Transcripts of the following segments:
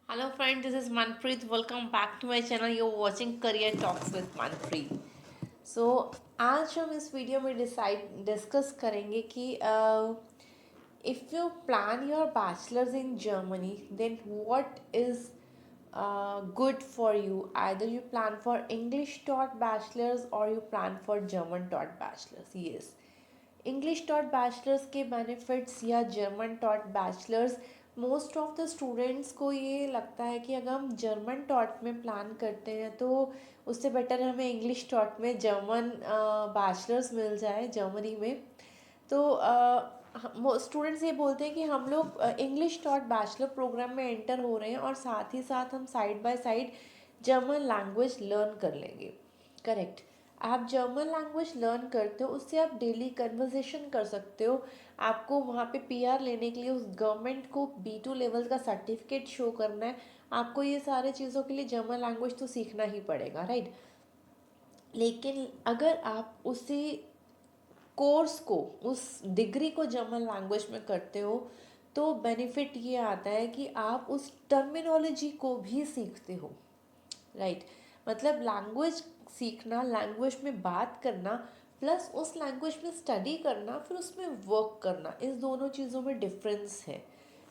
Hello friend, this is Manpreet. Welcome back to my channel. You're watching Career Talks with Manpreet. So आज हम इस video में discuss करेंगे कि if you plan your bachelor's in Germany, then what is good for you? Either you plan for English taught bachelor's or you plan for German taught bachelor's. Yes. English taught bachelors के benefits या German taught bachelors most of the students को ये लगता है कि अगर हम German taught में प्लान करते हैं तो उससे बेटर हमें इंग्लिश टॉट में जर्मन बैचलर्स मिल जाए जर्मनी में। तो स्टूडेंट्स ये बोलते हैं कि हम लोग इंग्लिश टॉट बैचलर प्रोग्राम में एंटर हो रहे हैं और साथ ही साथ हम side by side German language learn कर लेंगे। करेक्ट। आप जर्मन लैंग्वेज लर्न करते हो, उससे आप डेली कन्वर्सेशन कर सकते हो। आपको वहाँ पे पीआर लेने के लिए उस गवर्नमेंट को B2 लेवल का सर्टिफिकेट शो करना है। आपको ये सारे चीज़ों के लिए जर्मन लैंग्वेज तो सीखना ही पड़ेगा, राइट। लेकिन अगर आप उसी कोर्स को, उस डिग्री को जर्मन लैंग्वेज में करते हो तो बेनिफिट ये आता है कि आप उस टर्मिनोलॉजी को भी सीखते हो, राइट। मतलब लैंग्वेज सीखना, लैंग्वेज में बात करना प्लस उस लैंग्वेज में स्टडी करना, फिर उसमें वर्क करना, इस दोनों चीज़ों में डिफरेंस है।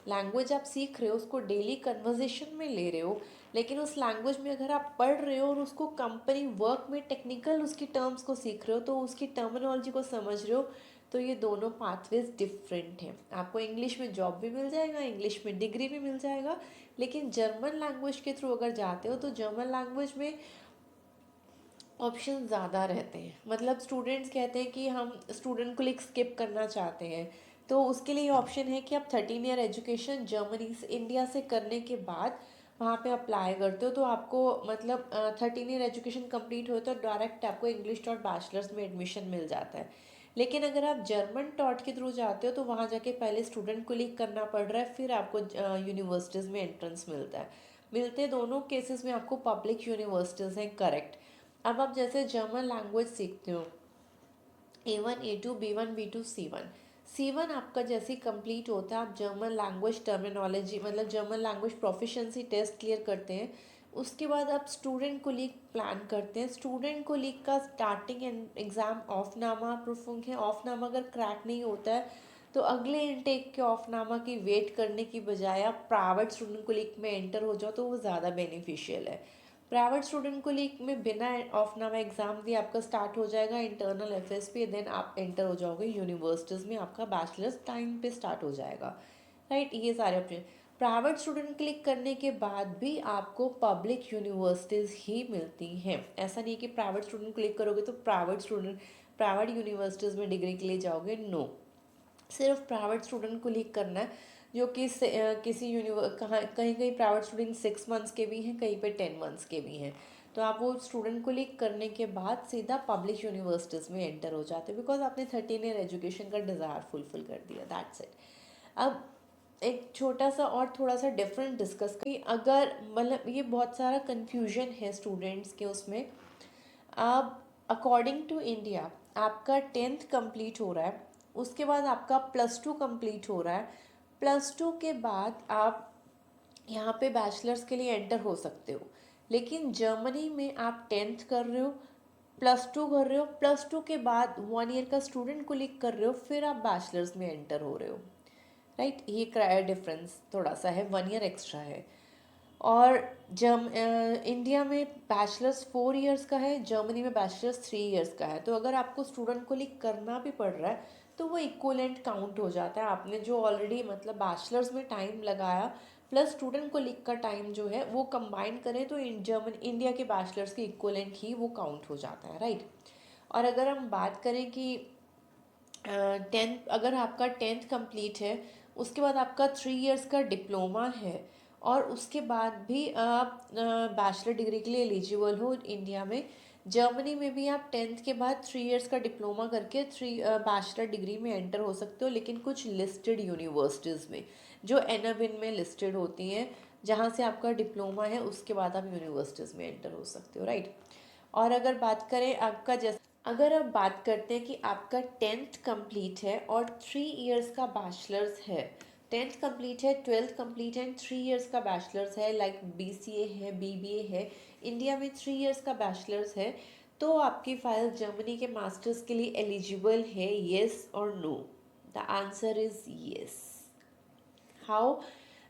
लैंग्वेज आप सीख रहे हो, उसको डेली कन्वर्जेशन में ले रहे हो, लेकिन उस लैंग्वेज में अगर आप पढ़ रहे हो और उसको कंपनी वर्क में टेक्निकल उसकी टर्म्स को सीख रहे हो, तो उसकी टर्मिनोलॉजी को समझ रहे हो, तो ये दोनों पाथवेज डिफरेंट हैं। आपको इंग्लिश में जॉब भी मिल जाएगा, इंग्लिश में डिग्री भी मिल जाएगा, लेकिन जर्मन लैंग्वेज के थ्रू अगर जाते हो तो जर्मन लैंग्वेज में ऑप्शन ज़्यादा रहते हैं। मतलब स्टूडेंट्स कहते हैं कि हम स्टूडेंट को लिख स्किप करना चाहते हैं, तो उसके लिए ऑप्शन है कि आप 13 ईयर एजुकेशन जर्मनी से, इंडिया से करने के बाद वहाँ पे अप्लाई करते हो, तो आपको मतलब 13 ईयर एजुकेशन कंप्लीट हो तो डायरेक्ट आपको इंग्लिश टॉट बैचलर्स में एडमिशन मिल जाता है। लेकिन अगर आप जर्मन टॉट के थ्रू जाते हो तो वहाँ जाके पहले स्टूडेंट को लिख करना पड़ रहा है, फिर आपको यूनिवर्सिटीज़ में एंट्रेंस मिलता है। मिलते दोनों केसेस में आपको पब्लिक यूनिवर्सिटीज़ हैं, करेक्ट। अब आप जैसे जर्मन लैंग्वेज सीखते हो, A1 A2 B1 B2 C1, C1 आपका जैसे ही कंप्लीट होता है, आप जर्मन लैंग्वेज टर्मिनोलॉजी मतलब German language proficiency test clear करते हैं। उसके बाद आप स्टूडेंट को लीग प्लान करते हैं। स्टूडेंट को लीग का स्टार्टिंग एग्ज़ाम ऑफनामा प्रूफिंग है। ऑफनामा अगर क्रैक नहीं होता है तो अगले इनटेक के ऑफनामा की वेट करने की बजाय आप प्राइवेट स्टूडेंट को लीग में एंटर हो जाओ, तो वो ज़्यादा बेनिफिशियल है। प्राइवेट स्टूडेंट को लीग में बिना ऑफनामा एग्जाम दिए आपका स्टार्ट हो जाएगा इंटरनल FSP, देन आप एंटर हो जाओगे यूनिवर्सिटीज़ में, आपका बैचलर्स टाइम पे स्टार्ट हो जाएगा, राइट। ये सारे ऑप्शन। प्राइवेट स्टूडेंट क्लिक करने के बाद भी आपको पब्लिक यूनिवर्सिटीज़ ही मिलती हैं। ऐसा नहीं कि प्राइवेट स्टूडेंट क्लिक करोगे तो प्राइवेट यूनिवर्सिटीज़ में डिग्री के लिए जाओगे, नो। सिर्फ प्राइवेट स्टूडेंट को लीक करना है, जो कि किसी कहीं कहीं प्राइवेट स्टूडेंट 6 मंथ्स के भी हैं, कहीं पे 10 मंथ्स के भी हैं। तो आप वो स्टूडेंट को लीक करने के बाद सीधा पब्लिक यूनिवर्सिटीज़ में एंटर हो जाते हैं, बिकॉज आपने 13 ईयर एजुकेशन का डिज़ायर फुलफिल कर दिया, दैट्स इट। अब एक छोटा सा और थोड़ा सा डिफरेंट डिस्कस करें। अगर मतलब ये बहुत सारा कन्फ्यूजन है स्टूडेंट्स के उसमें। अब अकॉर्डिंग टू इंडिया आपका 10th कंप्लीट हो रहा है, उसके बाद आपका +2 कंप्लीट हो रहा है। +2 के बाद आप यहाँ पे बैचलर्स के लिए एंटर हो सकते हो। लेकिन जर्मनी में आप 10th कर रहे हो, +2 कर रहे हो, +2 के बाद 1 ईयर का स्टूडेंट को लिख कर रहे हो, फिर आप बैचलर्स में एंटर हो रहे हो, राइट। ये डिफरेंस थोड़ा सा है, 1 ईयर एक्स्ट्रा है। और इंडिया में बैचलर्स 4 ईयर्स का है, जर्मनी में बैचलर्स 3 ईयर्स का है। तो अगर आपको स्टूडेंट को लिख करना भी पड़ रहा है तो वो इक्वलेंट काउंट हो जाता है। आपने जो ऑलरेडी मतलब बैचलर्स में टाइम लगाया प्लस स्टूडेंट को लिख का टाइम जो है वो कंबाइन करें तो इंडिया के बैचलर्स के इक्वलेंट ही वो काउंट हो जाता है, राइट। और अगर हम बात करें कि 10th, अगर आपका 10th कंप्लीट है, उसके बाद आपका 3 ईयर्स का डिप्लोमा है और उसके बाद भी आप बैचलर डिग्री के लिए एलिजिबल हो इंडिया में। जर्मनी में भी आप 10th के बाद 3 ईयर्स का डिप्लोमा करके बैचलर डिग्री में एंटर हो सकते हो, लेकिन कुछ लिस्टेड यूनिवर्सिटीज़ में जो एनाबिन में लिस्टेड होती हैं, जहाँ से आपका डिप्लोमा है उसके बाद आप यूनिवर्सिटीज़ में एंटर हो सकते हो, राइट। और अगर बात करें आपका जैसे, अगर आप बात करते हैं कि आपका 10th कंप्लीट है और 3 ईयर्स का बैचलर्स है, टेंथ कंप्लीट है, ट्वेल्थ कंप्लीट है, 3 इयर्स का बैचलर्स है, लाइक BCA है, BBA है, इंडिया में 3 इयर्स का बैचलर्स है, तो आपकी फाइल जर्मनी के मास्टर्स के लिए एलिजिबल है, येस और no? The answer is yes. How?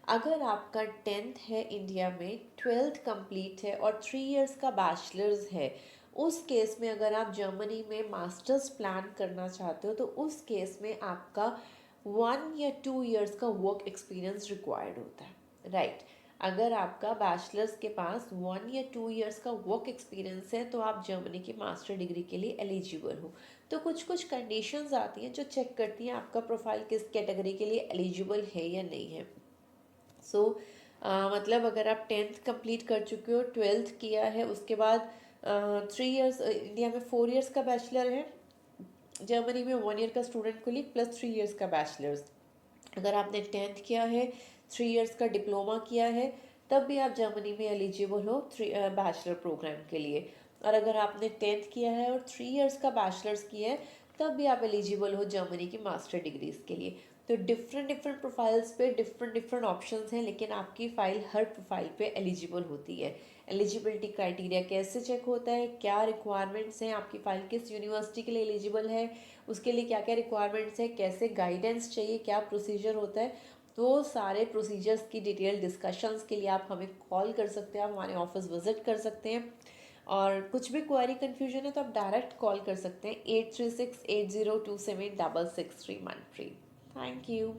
अगर आपका टेंथ है इंडिया में, ट्वेल्थ कंप्लीट है और 3 इयर्स का बैचलर्स है, उस केस में अगर आप जर्मनी में मास्टर्स प्लान करना चाहते हो तो उस केस में आपका 1 या 2 इयर्स का वर्क एक्सपीरियंस रिक्वायर्ड होता है, राइट। अगर आपका बैचलर्स के पास 1 या 2 इयर्स का वर्क एक्सपीरियंस है तो आप जर्मनी की मास्टर डिग्री के लिए एलिजिबल हो। तो कुछ कुछ कंडीशंस आती हैं जो चेक करती हैं आपका प्रोफाइल किस कैटेगरी के लिए एलिजिबल है या नहीं है। सो मतलब अगर आप टेंथ कंप्लीट कर चुके हो, ट्वेल्थ किया है, उसके बाद 3 इयर्स, इंडिया में 4 इयर्स का बैचलर है, जर्मनी में 1 ईयर का स्टूडेंट को लिए प्लस 3 इयर्स का बैचलर्स। अगर आपने टेंथ किया है, 3 इयर्स का डिप्लोमा किया है, तब भी आप जर्मनी में एलिजिबल हो बैचलर प्रोग्राम के लिए। और अगर आपने टेंथ किया है और 3 इयर्स का बैचलर्स किया है, तब भी आप एलिजिबल हो जर्मनी की मास्टर डिग्रीज के लिए। तो डिफरेंट डिफरेंट प्रोफाइल्स पे डिफरेंट डिफरेंट ऑप्शंस हैं, लेकिन आपकी फ़ाइल हर प्रोफाइल पे एलिजिबल होती है। एलिजिबिलिटी क्राइटेरिया कैसे चेक होता है, क्या रिक्वायरमेंट्स हैं, आपकी फ़ाइल किस यूनिवर्सिटी के लिए एलिजिबल है, उसके लिए क्या क्या रिक्वायरमेंट्स है, कैसे गाइडेंस चाहिए, क्या प्रोसीजर होता है, तो सारे प्रोसीजर्स की डिटेल डिस्कशंस के लिए आप हमें कॉल कर सकते हैं, आप हमारे ऑफिस विजिट कर सकते हैं। और कुछ भी क्वेरी कन्फ्यूजन है तो आप डायरेक्ट कॉल कर सकते हैं 836802766313। Thank you.